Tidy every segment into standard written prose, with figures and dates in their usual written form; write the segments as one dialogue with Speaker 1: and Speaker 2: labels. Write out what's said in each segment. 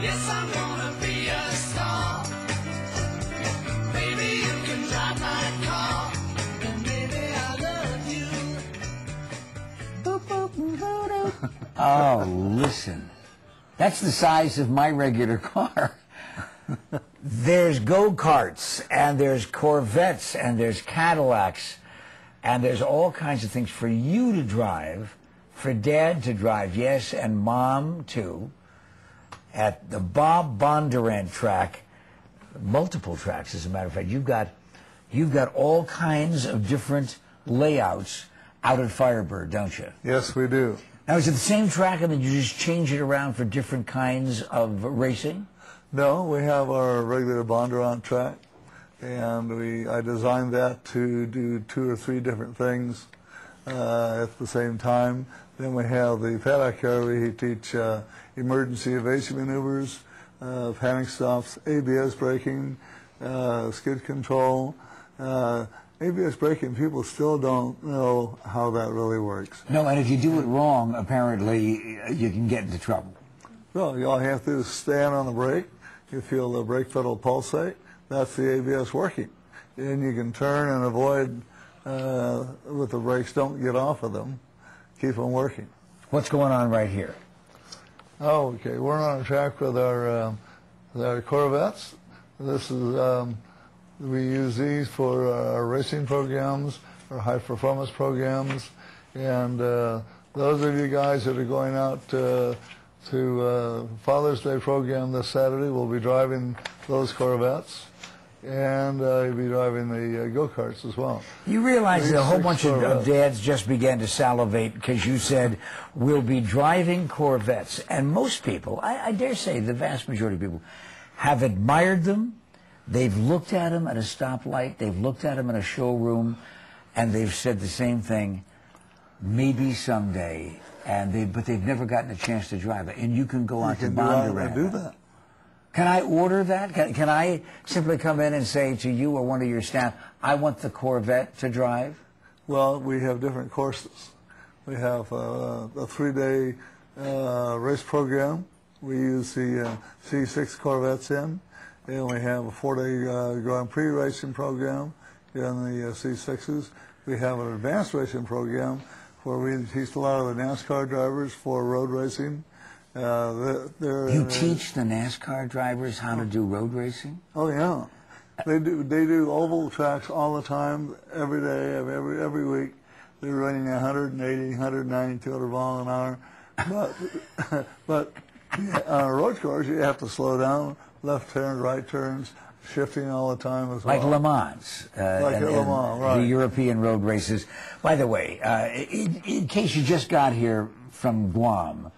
Speaker 1: Yes, I wanna be a star. Maybe you can drive my car. And maybe I love you.
Speaker 2: Boop, boop, boop, boop. Oh, listen. That's the size of my regular car. There's go-karts, and there's Corvettes, and there's Cadillacs, and there's all kinds of things for you to drive, for Dad to drive, yes, and Mom, too, at the Bob Bondurant track, multiple tracks, as a matter of fact. You've got all kinds of different layouts out at Firebird, don't you?
Speaker 3: Yes, we do.
Speaker 2: Now, is it the same track, and then you just change it around for different kinds of racing?
Speaker 3: No, we have our regular Bondurant track, and I designed that to do 2 or 3 different things at the same time. Then we have the paddock area where we teach emergency evasive maneuvers, panic stops, ABS braking, skid control. ABS braking, people still don't know how that really works.
Speaker 2: No, and if you do it wrong, apparently you can get into trouble.
Speaker 3: Well, all you have to do is stand on the brake. You feel the brake pedal pulsate. That's the ABS working. And you can turn and avoid with the brakes. Don't get off of them. Keep them working.
Speaker 2: What's going on right here?
Speaker 3: Oh, okay. We're on a track with our Corvettes. This is we use these for our racing programs, our high performance programs, and those of you guys that are going out to Father's Day program this Saturday will be driving those Corvettes, and you'll be driving the go-karts as well.
Speaker 2: You realize that a whole bunch
Speaker 3: Corvettes.
Speaker 2: of dads just began to salivate because you said, we'll be driving Corvettes. And most people, I dare say the vast majority of people, have admired them. They've looked at them at a stoplight. They've looked at them in a showroom, and they've said the same thing, maybe someday. But they've never gotten a chance to drive it. And you can go out to Bondurant
Speaker 3: and do that.
Speaker 2: Can I order that? Can I simply come in and say to you or one of your staff, I want the Corvette to drive?
Speaker 3: Well, we have different courses. We have a 3-day race program. We use the C6 Corvettes in, and we have a 4-day Grand Prix racing program in the C6s. We have an advanced racing program where we teach a lot of the NASCAR drivers for road racing.
Speaker 2: You teach the NASCAR drivers how to do road racing?
Speaker 3: Oh yeah, they do oval tracks all the time, every day, every week. They're running 180, 190, 200 miles an hour. But on a road course, you have to slow down, left turns, right turns, shifting all the time as well.
Speaker 2: Like Le Mans.
Speaker 3: Like Le Mans, right.
Speaker 2: The European road races. By the way, in case you just got here from Guam,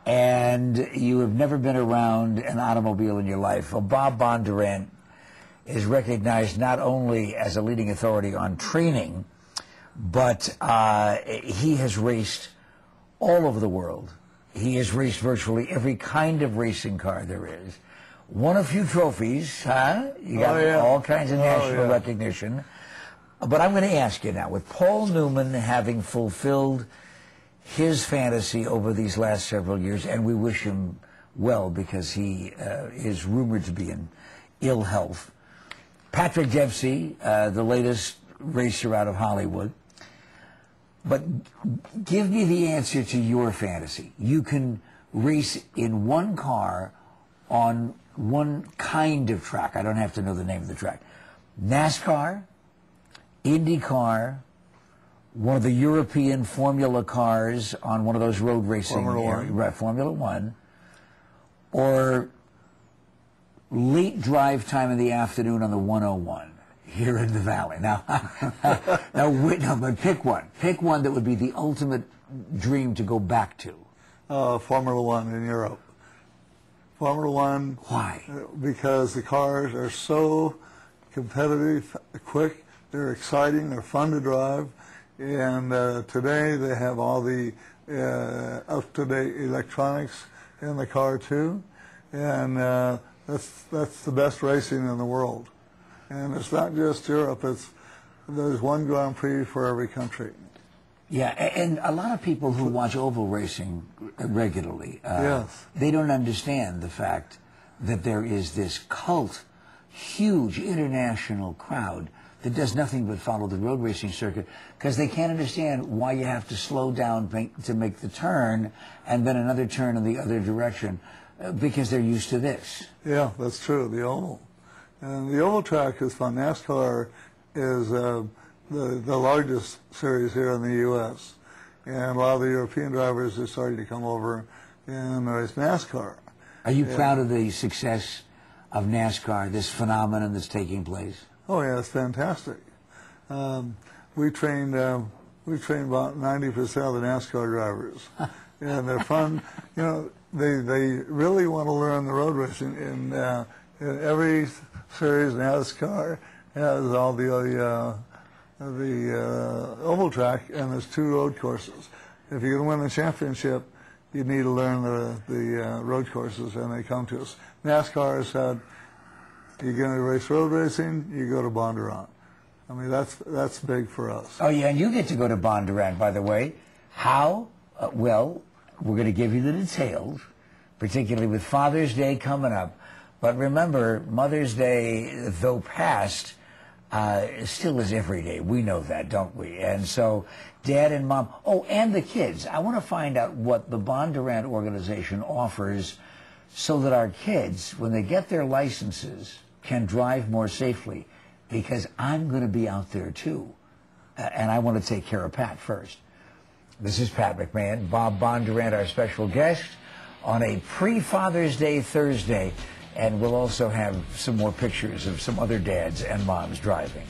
Speaker 2: and you have never been around an automobile in your life, well, Bob Bondurant is recognized not only as a leading authority on training, but he has raced all over the world. He has raced virtually every kind of racing car there is. Won a few trophies, huh? You got all kinds of national recognition. But I'm going to ask you now, with Paul Newman having fulfilled his fantasy over these last several years, and we wish him well because he is rumored to be in ill health. Patrick Dempsey, the latest racer out of Hollywood. But give me the answer to your fantasy. You can race in one car on one kind of track. I don't have to know the name of the track. NASCAR, IndyCar, one of the European Formula cars on one of those road racing
Speaker 3: Formula One.
Speaker 2: Right, Formula One, or late drive time in the afternoon on the 101 here in the valley. Now, but pick one. Pick one that would be the ultimate dream to go back to.
Speaker 3: Formula One in Europe. Formula One.
Speaker 2: Why?
Speaker 3: Because the cars are so competitive, quick, they're exciting, they're fun to drive, and today they have all the up-to-date electronics in the car too, and that's the best racing in the world. And it's not just Europe, there's one Grand Prix for every country.
Speaker 2: Yeah, and a lot of people who watch oval racing regularly,
Speaker 3: Yes.
Speaker 2: they don't understand the fact that there is this cult, huge international crowd that does nothing but follow the road racing circuit because they can't understand why you have to slow down to make the turn and then another turn in the other direction because they're used to this.
Speaker 3: Yeah, that's true, the oval. And the oval track is fun. NASCAR is the largest series here in the U.S. And a lot of the European drivers are starting to come over and race NASCAR.
Speaker 2: Are you proud of the success of NASCAR, this phenomenon that's taking place?
Speaker 3: Oh yeah, it's fantastic. We trained about 90% of the NASCAR drivers, and they're fun. You know, they really want to learn the road racing. In every series, NASCAR has all the oval track, and there's 2 road courses. If you're going to win the championship, you need to learn the road courses, and they come to us. NASCAR has said, you're going to race road racing, you go to Bondurant. I mean, that's big for us.
Speaker 2: Oh, yeah, and you get to go to Bondurant, by the way. How? Well, we're going to give you the details, particularly with Father's Day coming up. But remember, Mother's Day, though past, still is every day. We know that, don't we? And so, Dad and Mom, oh, and the kids. I want to find out what the Bondurant organization offers so that our kids, when they get their licenses, can drive more safely, because I'm going to be out there too, and I want to take care of Pat first. This is Pat McMahon, Bob Bondurant, our special guest, on a pre-Father's Day Thursday, and we'll also have some more pictures of some other dads and moms driving.